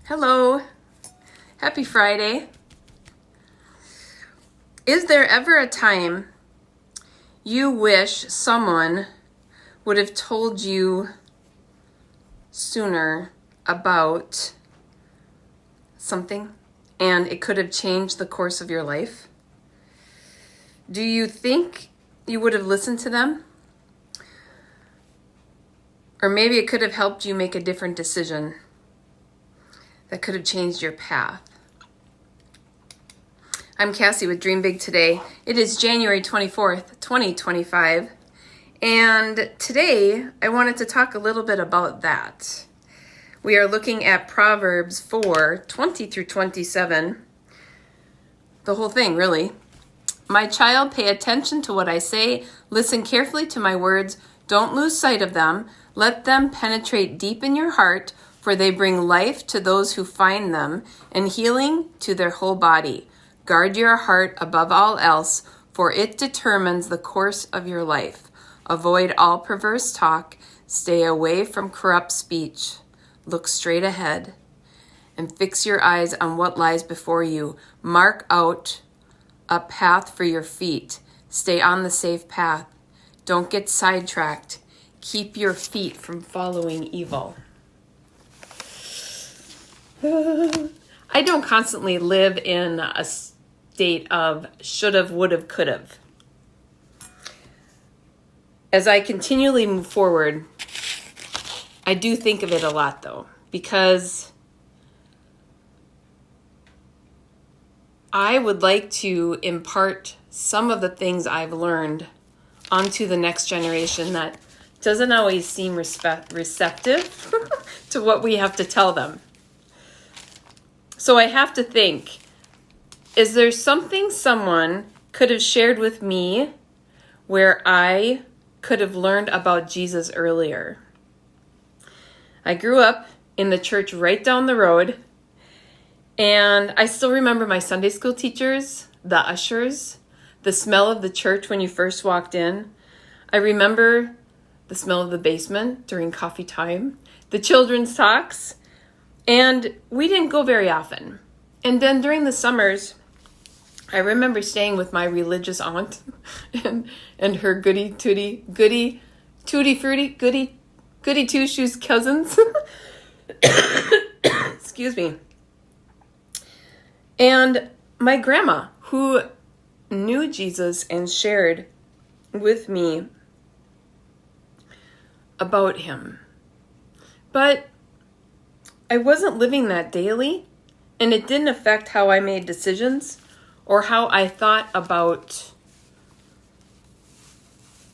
Hello. Happy Friday. Is there ever a time you wish someone would have told you sooner about something and it could have changed the course of your life? Do you think you would have listened to them? Or maybe it could have helped you make a different decision that could have changed your path. I'm Cassie with Dream Big Today. It is January 24th, 2025. And today I wanted to talk a little bit about that. We are looking at Proverbs 4, 20 through 27. The whole thing, really. My child, pay attention to what I say. Listen carefully to my words. Don't lose sight of them. Let them penetrate deep in your heart, for they bring life to those who find them and healing to their whole body. Guard your heart above all else, for it determines the course of your life. Avoid all perverse talk. Stay away from corrupt speech. Look straight ahead and fix your eyes on what lies before you. Mark out a path for your feet. Stay on the safe path. Don't get sidetracked. Keep your feet from following evil. I don't constantly live in a state of should've, would've, could've. As I continually move forward, I do think of it a lot though, because I would like to impart some of the things I've learned onto the next generation that doesn't always seem receptive to what we have to tell them. So I have to think, is there something someone could have shared with me where I could have learned about Jesus earlier? I grew up in the church right down the road, and I still remember my Sunday school teachers, the ushers, the smell of the church when you first walked in. I remember the smell of the basement during coffee time, the children's talks, and we didn't go very often. And then during the summers, I remember staying with my religious aunt and her goody two-shoes cousins. Excuse me. And my grandma, who knew Jesus and shared with me about him. But I wasn't living that daily, and it didn't affect how I made decisions or how I thought about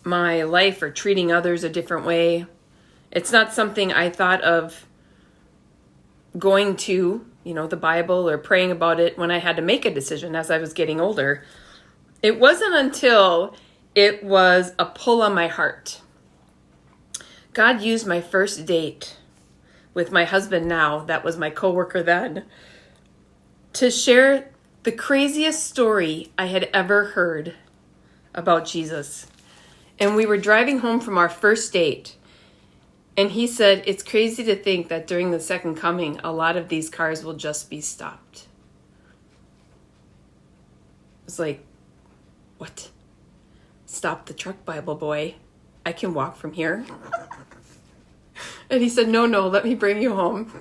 my life or treating others a different way. It's not something I thought of going to, the Bible or praying about it when I had to make a decision as I was getting older. It wasn't until it was a pull on my heart. God used my first date with my husband now, that was my coworker then, to share the craziest story I had ever heard about Jesus. And we were driving home from our first date, and he said, it's crazy to think that during the second coming, a lot of these cars will just be stopped. I was like, what? Stop the truck, Bible boy. I can walk from here. And he said, no, let me bring you home.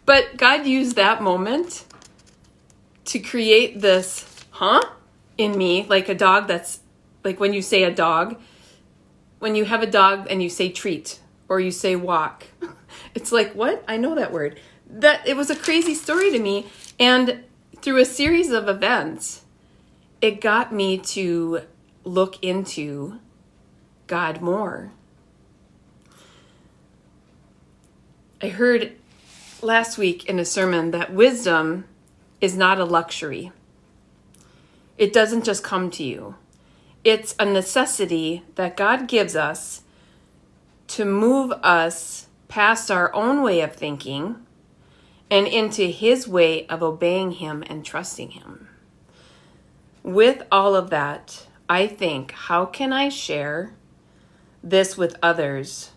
But God used that moment to create this, in me, like a dog that's, like when you say a dog, when you have a dog and you say treat, or you say walk. It's like, what? I know that word. That it was a crazy story to me. And through a series of events, it got me to look into God more. I heard last week in a sermon that wisdom is not a luxury. It doesn't just come to you. It's a necessity that God gives us to move us past our own way of thinking and into his way of obeying him and trusting him. With all of that, I think, how can I share this with others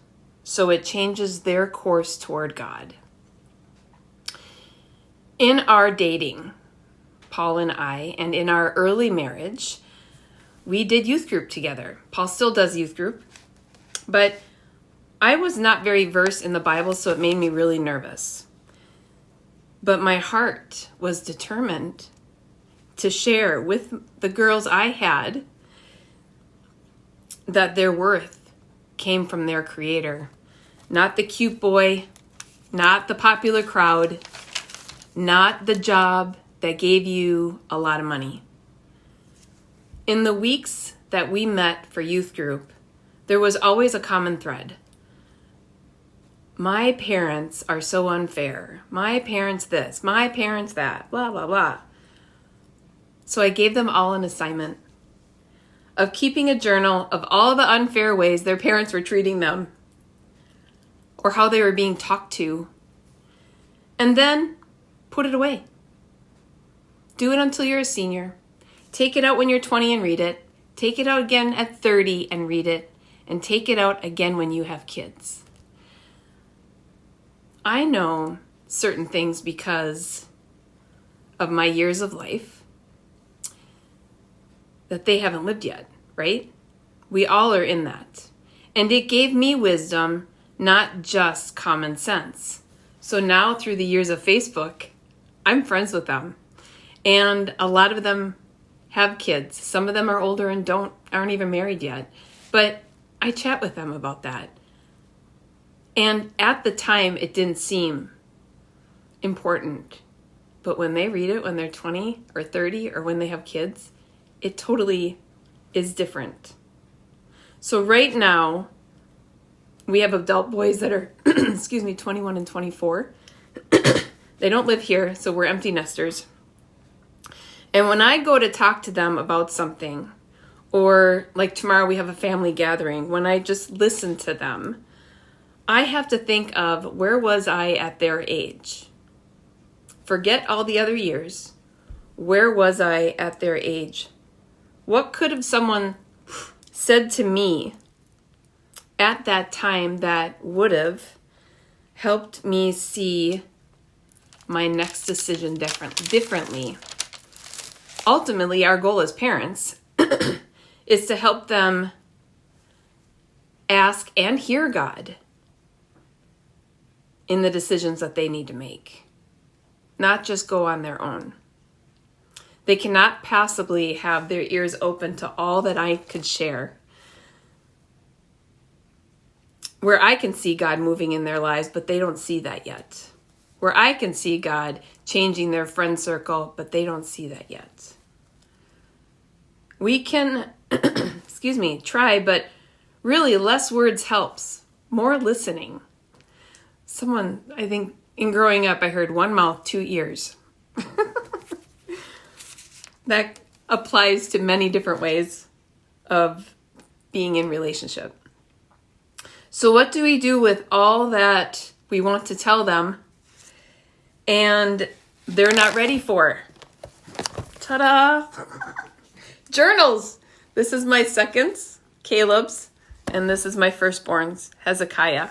so it changes their course toward God? In our dating, Paul and I, and in our early marriage, we did youth group together. Paul still does youth group, but I was not very versed in the Bible, so it made me really nervous. But my heart was determined to share with the girls I had that their worth came from their Creator. Not the cute boy, not the popular crowd, not the job that gave you a lot of money. In the weeks that we met for youth group, there was always a common thread. My parents are so unfair. My parents this, my parents that, blah, blah, blah. So I gave them all an assignment of keeping a journal of all the unfair ways their parents were treating them or how they were being talked to, and then put it away. Do it until you're a senior. Take it out when you're 20 and read it. Take it out again at 30 and read it. And take it out again when you have kids. I know certain things because of my years of life that they haven't lived yet, right? We all are in that. And it gave me wisdom, not just common sense. So now through the years of Facebook, I'm friends with them. And a lot of them have kids. Some of them are older and aren't even married yet. But I chat with them about that. And at the time, it didn't seem important. But when they read it, when they're 20 or 30, or when they have kids, it totally is different. So right now, we have adult boys that are, 21 and 24. They don't live here, so we're empty nesters. And when I go to talk to them about something, or like tomorrow we have a family gathering, when I just listen to them, I have to think of, where was I at their age? Forget all the other years. Where was I at their age? What could have someone said to me at that time that would have helped me see my next decision differently? Ultimately, our goal as parents is to help them ask and hear God in the decisions that they need to make, not just go on their own. They cannot possibly have their ears open to all that I could share, where I can see God moving in their lives, but they don't see that yet. Where I can see God changing their friend circle, but they don't see that yet. We can, try, but really less words helps. More listening. Someone, I think, in growing up, I heard one mouth, two ears. That applies to many different ways of being in relationship. So what do we do with all that we want to tell them and they're not ready for? Ta-da! Journals! This is my second's, Caleb's, and this is my firstborn's, Hezekiah.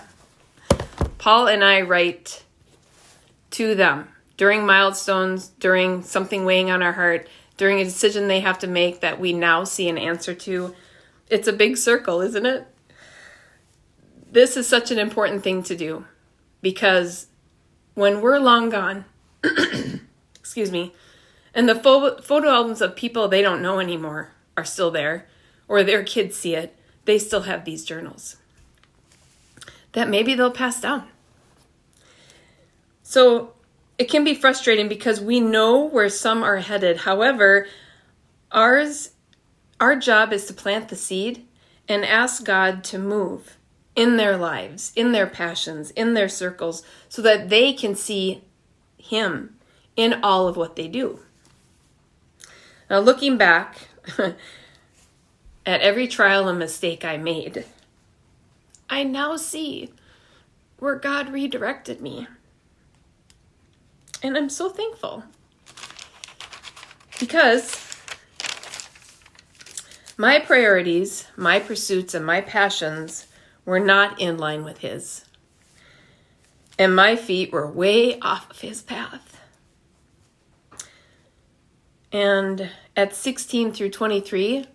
Paul and I write to them during milestones, during something weighing on our heart, during a decision they have to make that we now see an answer to. It's a big circle, isn't it? This is such an important thing to do because when we're long gone, and the photo albums of people they don't know anymore are still there, or their kids see it, they still have these journals that maybe they'll pass down. So it can be frustrating because we know where some are headed. However, our job is to plant the seed and ask God to move in their lives, in their passions, in their circles, so that they can see Him in all of what they do. Now, looking back at every trial and mistake I made, I now see where God redirected me. And I'm so thankful. Because my priorities, my pursuits, and my passions were not in line with His. And my feet were way off of His path. And at 16 through 23,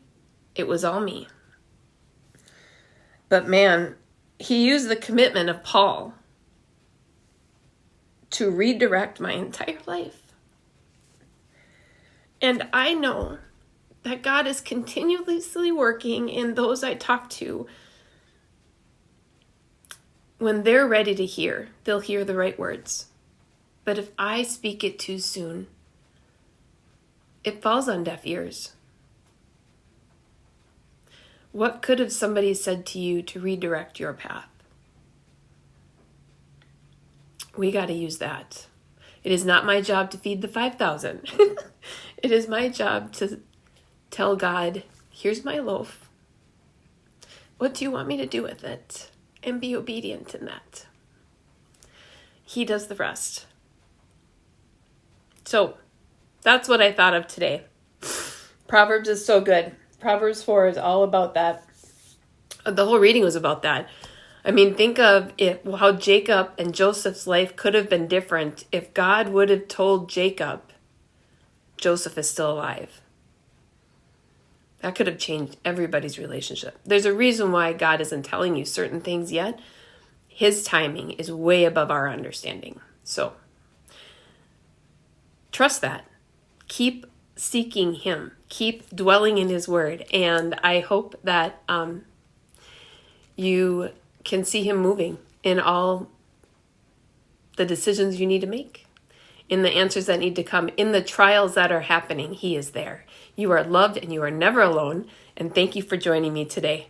it was all me. But man, he used the commitment of Paul to redirect my entire life. And I know that God is continuously working in those I talk to. When they're ready to hear, they'll hear the right words. But if I speak it too soon, it falls on deaf ears. What could have somebody said to you to redirect your path? We got to use that. It is not my job to feed the 5,000. It is my job to tell God, here's my loaf. What do you want me to do with it? And be obedient in that. He does the rest. So that's what I thought of today. Proverbs is so good. Proverbs 4 is all about that. The whole reading was about that. I mean, think of it, how Jacob and Joseph's life could have been different if God would have told Jacob, Joseph is still alive. That could have changed everybody's relationship. There's a reason why God isn't telling you certain things yet. His timing is way above our understanding. So, trust that. Keep seeking him. Keep dwelling in his word. And I hope that you can see him moving in all the decisions you need to make, in the answers that need to come, in the trials that are happening. He is there. You are loved and you are never alone. And thank you for joining me today.